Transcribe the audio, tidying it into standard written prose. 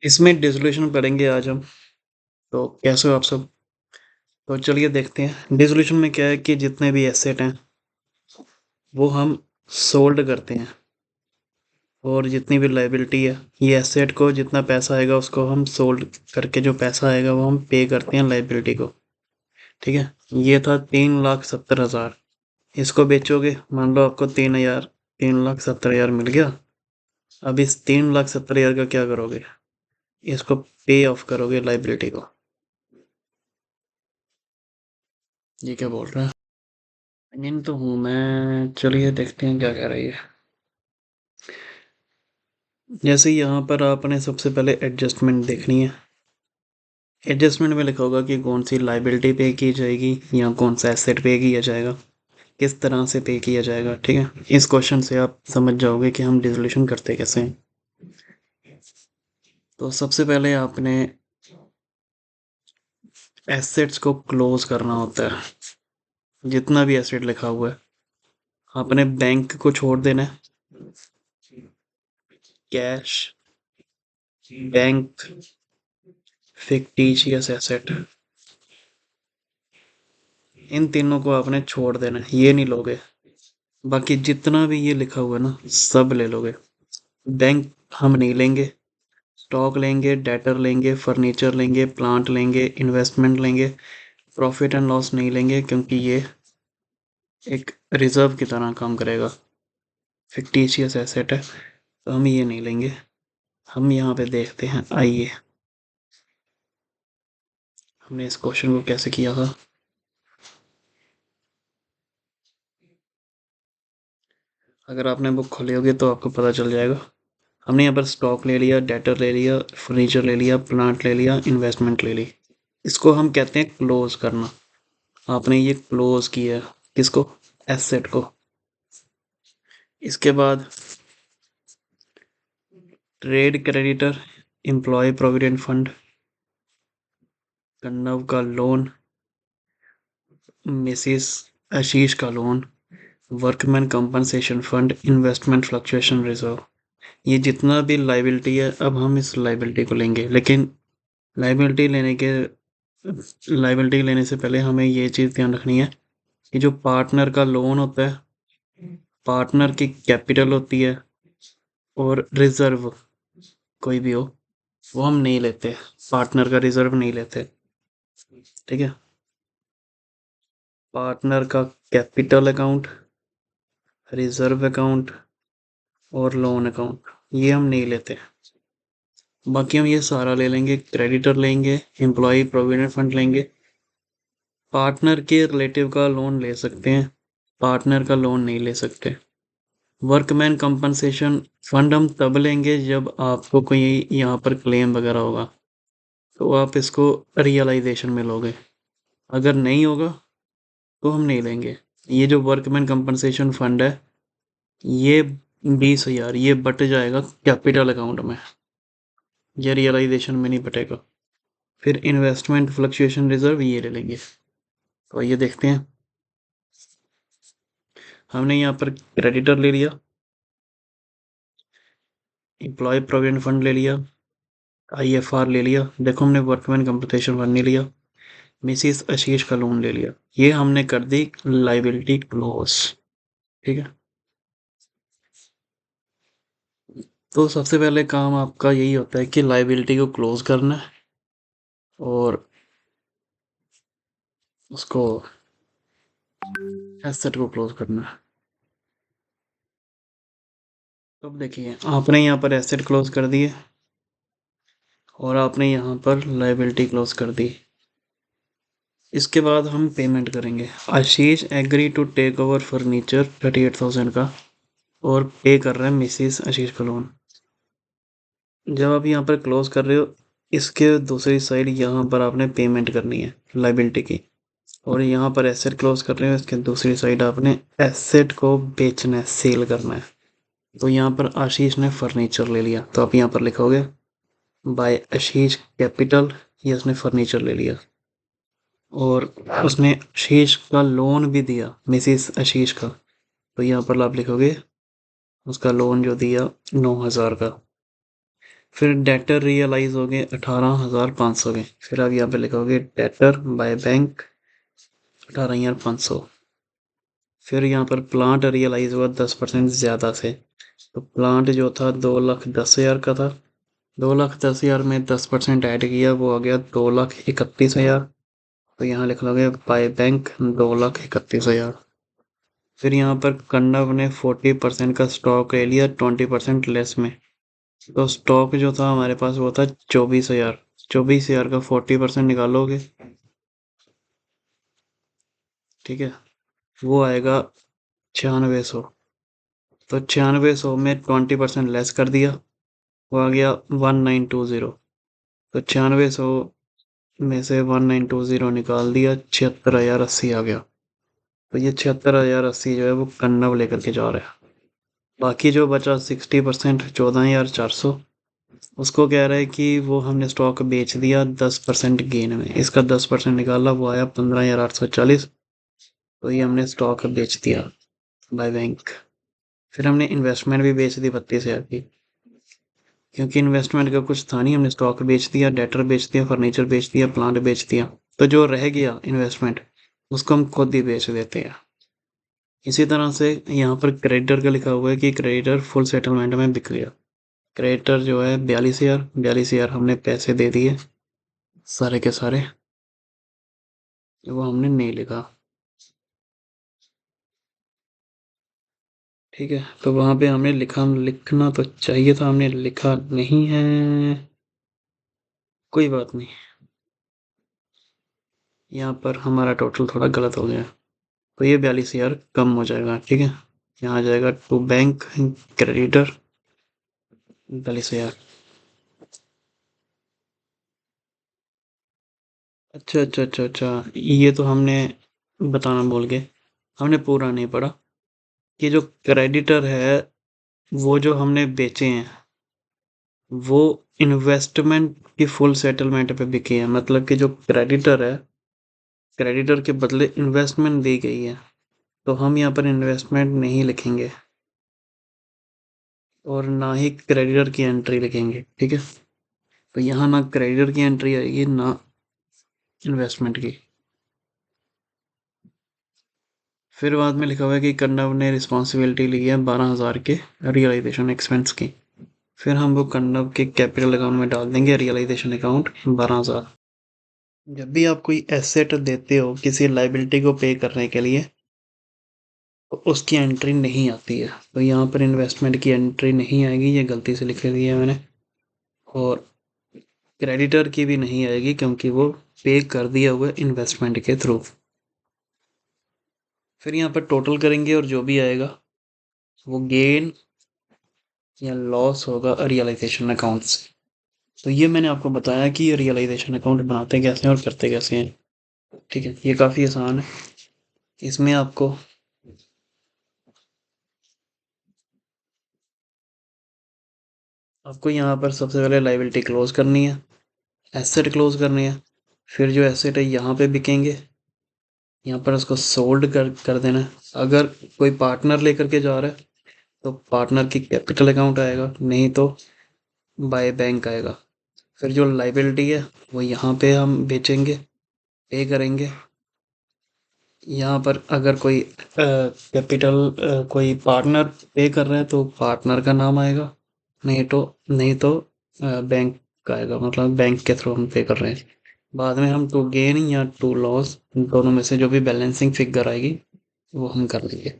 इसमें डिसोल्यूशन पढ़ेंगे आज हम। तो कैसे हो आप सब? तो चलिए देखते हैं डिसोल्यूशन में क्या है कि जितने भी एसेट हैं वो हम सोल्ड करते हैं, और जितनी भी लाइबिलिटी है ये एसेट को जितना पैसा आएगा उसको हम सोल्ड करके जो पैसा आएगा वो हम पे करते हैं लाइबिलिटी को। ठीक है, ये था 3,70,000। इसको बेचोगे, मान लो आपको 3,000 3,70,000 मिल गया। अब इस 3,70,000 का क्या करोगे? इसको पे ऑफ करोगे लाइबिलिटी को। ये क्या बोल रहा है? इन तो हूँ मैं, चलिए देखते हैं क्या कह रही है। जैसे यहाँ पर आपने सबसे पहले एडजस्टमेंट देखनी है। एडजस्टमेंट में लिखा होगा कि कौन सी लाइबिलिटी पे की जाएगी या कौन सा एसेट पे किया जाएगा, किस तरह से पे किया जाएगा। ठीक है, इस क्वेश्चन से आप समझ जाओगे कि हम डिसोल्यूशन करते कैसे हैं। तो सबसे पहले आपने एसेट्स को क्लोज करना होता है। जितना भी एसेट लिखा हुआ है आपने बैंक को छोड़ देना है। कैश, बैंक, फिक्टिशियस एसेट, इन तीनों को आपने छोड़ देना है, ये नहीं लोगे। बाकी जितना भी ये लिखा हुआ है ना सब ले लोगे। बैंक हम नहीं लेंगे। स्टॉक लेंगे, डेटर लेंगे, फर्नीचर लेंगे, प्लांट लेंगे, इन्वेस्टमेंट लेंगे। प्रॉफिट एंड लॉस नहीं लेंगे क्योंकि ये एक रिजर्व की तरह काम करेगा, फिक्टिशियस एसेट है, तो हम ये नहीं लेंगे। हम यहाँ पे देखते हैं, आइए हमने इस क्वेश्चन को कैसे किया था। अगर आपने बुक खोली होगी तो आपको पता चल जाएगा। हमने यहाँ पर स्टॉक ले लिया, डेटर ले लिया, फर्नीचर ले लिया, प्लांट ले लिया, इन्वेस्टमेंट ले ली। इसको हम कहते हैं क्लोज करना। आपने ये क्लोज किया, किसको? एसेट को। इसके बाद trade creditor, employ provident fund, Kannav का लोन, मिसिस आशीष का loan, workman compensation fund, investment fluctuation reserve. ये जितना भी लाइबिलिटी है अब हम इस लाइबिलिटी को लेंगे, लेकिन लाइबिलिटी लेने के लाइबिलिटी लेने से पहले हमें ये चीज़ ध्यान रखनी है कि जो पार्टनर का लोन होता है, पार्टनर की कैपिटल होती है, और रिजर्व कोई भी हो वो हम नहीं लेते। पार्टनर का रिजर्व नहीं लेते। ठीक है, पार्टनर का कैपिटल अकाउंट, रिजर्व अकाउंट और लोन अकाउंट ये हम नहीं लेते। बाकी हम ये सारा ले लेंगे। क्रेडिटर लेंगे, एम्प्लॉय प्रोविडेंट फंड लेंगे, पार्टनर के रिलेटिव का लोन ले सकते हैं, पार्टनर का लोन नहीं ले सकते। वर्कमैन कंपनसेशन फंड हम तब लेंगे जब आपको कोई यहाँ पर क्लेम वगैरह होगा, तो आप इसको रियलाइजेशन में लोगे। अगर नहीं होगा तो हम नहीं लेंगे। ये जो वर्कमैन कंपनसेशन फंड है ये 20,000 ये बट जाएगा कैपिटल अकाउंट में, ये रियलाइजेशन में नहीं बटेगा। फिर इन्वेस्टमेंट फ्लक्चुएशन रिजर्व ये ले लेंगे। तो ये देखते हैं, हमने यहाँ पर क्रेडिटर ले लिया, एम्प्लॉय प्रोविडेंट फंड ले लिया, आईएफआर ले लिया, देखो हमने वर्कमैन कंपनसेशन फंड नहीं लिया, मिसिस आशीष का लोन ले लिया। ये हमने कर दी लाइबिलिटी क्लोज। ठीक है, तो सबसे पहले काम आपका यही होता है कि लाइबिलिटी को क्लोज करना है और उसको एसेट को क्लोज करना है। तो अब देखिए आपने यहाँ पर एसेट क्लोज कर दिए और आपने यहाँ पर लाइबिलिटी क्लोज कर दी। इसके बाद हम पेमेंट करेंगे। Ashish agree to take over furniture 38,000 का और पे कर रहे हैं मिसिस आशीष का लोन। जब आप यहाँ पर क्लोज कर रहे हो इसके दूसरी साइड यहाँ पर आपने पेमेंट करनी है लाइबिलिटी की, और यहाँ पर एसेट क्लोज कर रहे हो इसके दूसरी साइड आपने एसेट को बेचना है, सेल करना है। तो यहाँ पर आशीष ने फर्नीचर ले लिया तो आप यहाँ पर लिखोगे बाय आशीष कैपिटल, ये उसने फर्नीचर ले लिया, और उसने आशीष का लोन भी दिया मिसिस आशीष का, तो यहाँ पर आप लिखोगे उसका लोन जो दिया 9,000 का। फिर डेटर रियलाइज हो गए 18,500 के। फिर आप यहाँ पे लिखोगे डेटर बाय बैंक 18,500। फिर यहाँ पर प्लांट रियलाइज हुआ 10% ज़्यादा से, तो प्लांट जो था 2,10,000 का था। 2,10,000 में 10% ऐड किया, वो आ गया 2,31,000। तो यहाँ लिख लोगे बाय बैंक 2,31,000। फिर यहाँ पर कन्नव ने 40% का स्टॉक ले लिया 20% लेस में। तो स्टॉक जो था हमारे पास वो था 24,000। 24,000 का 40% निकालोगे, ठीक है, वो आएगा 9600। तो 9600 में 20% लेस कर दिया, वो आ गया 1920। तो 9600 में से 1920 निकाल दिया, 76,080 आ गया। तो ये 76,080 जो है वो कन्नव लेकर के जा रहा है। बाकी जो बचा 60%, 14,400, उसको कह रहा है कि वो हमने स्टॉक बेच दिया 10% गेन में। इसका 10% निकाला, वो आया 15,840। तो ये हमने स्टॉक बेच दिया बाय बैंक। फिर हमने इन्वेस्टमेंट भी बेच दी 32,000 की, क्योंकि इन्वेस्टमेंट का कुछ था नहीं। हमने स्टॉक बेच दिया, डेटर बेच दिया, फर्नीचर बेच दिया, प्लांट बेच दिया। तो जो रह गया इन्वेस्टमेंट, उसको हम खुद ही बेच देते हैं। इसी तरह से यहाँ पर क्रेडिटर का लिखा हुआ है कि क्रेडिटर फुल सेटलमेंट में बिक गया। क्रेडिटर जो है 42,000, 42,000 हमने पैसे दे दिए सारे के सारे, वो हमने नहीं लिखा, ठीक है। तो वहां पे हमने लिखना तो चाहिए था, हमने लिखा नहीं है, कोई बात नहीं। यहाँ पर हमारा टोटल थोड़ा गलत हो गया, तो ये 42,000 कम हो जाएगा, ठीक है। यहाँ आ जाएगा टू बैंक क्रेडिटर 42,000। अच्छा अच्छा अच्छा अच्छा, ये तो हमने बताना भूल गए, हमने पूरा नहीं पढ़ा कि जो क्रेडिटर है वो जो हमने बेचे हैं वो इन्वेस्टमेंट की फुल सेटलमेंट पे बिके हैं। मतलब कि जो क्रेडिटर है, क्रेडिटर के बदले इन्वेस्टमेंट दी गई है, तो हम यहाँ पर इन्वेस्टमेंट नहीं लिखेंगे और ना ही क्रेडिटर की एंट्री लिखेंगे, ठीक है। तो यहाँ ना क्रेडिटर की एंट्री आएगी ना इन्वेस्टमेंट की। फिर बाद में लिखा हुआ है कि कन्नव ने रिस्पॉन्सिबिलिटी ली है 12,000 के रियलाइजेशन एक्सपेंस की। फिर हम वो कन्नव के कैपिटल अकाउंट में डाल देंगे, रियलाइजेशन अकाउंट 12,000। जब भी आप कोई एसेट देते हो किसी लाइबिलिटी को पे करने के लिए, तो उसकी एंट्री नहीं आती है। तो यहाँ पर इन्वेस्टमेंट की एंट्री नहीं आएगी, ये गलती से लिख दिया है मैंने। और क्रेडिटर की भी नहीं आएगी, क्योंकि वो पे कर दिया हुआ इन्वेस्टमेंट के थ्रू। फिर यहाँ पर टोटल करेंगे और जो भी आएगा वो गेन या लॉस होगा रियलाइजेशन अकाउंट से। तो ये मैंने आपको बताया कि रियलाइजेशन अकाउंट बनाते कैसे हैं और करते कैसे हैं, ठीक है। ये काफ़ी आसान है। इसमें आपको यहाँ पर सबसे पहले लाइबिलिटी क्लोज करनी है, एसेट क्लोज करनी है। फिर जो एसेट है यहाँ पे बिकेंगे, यहाँ पर उसको सोल्ड कर देना है। अगर कोई पार्टनर लेकर के जा रहा है तो पार्टनर की कैपिटल अकाउंट आएगा, नहीं तो बाय बैंक आएगा। फिर जो लाइबिलिटी है वो यहाँ पे हम बेचेंगे, पे करेंगे। यहाँ पर अगर कोई कैपिटल कोई पार्टनर पे कर रहा है तो पार्टनर का नाम आएगा, नहीं तो बैंक का आएगा, मतलब बैंक के थ्रू हम पे कर रहे हैं। बाद में हम टू गेन या टू लॉस दोनों में से जो भी बैलेंसिंग फिगर आएगी वो हम कर लेंगे।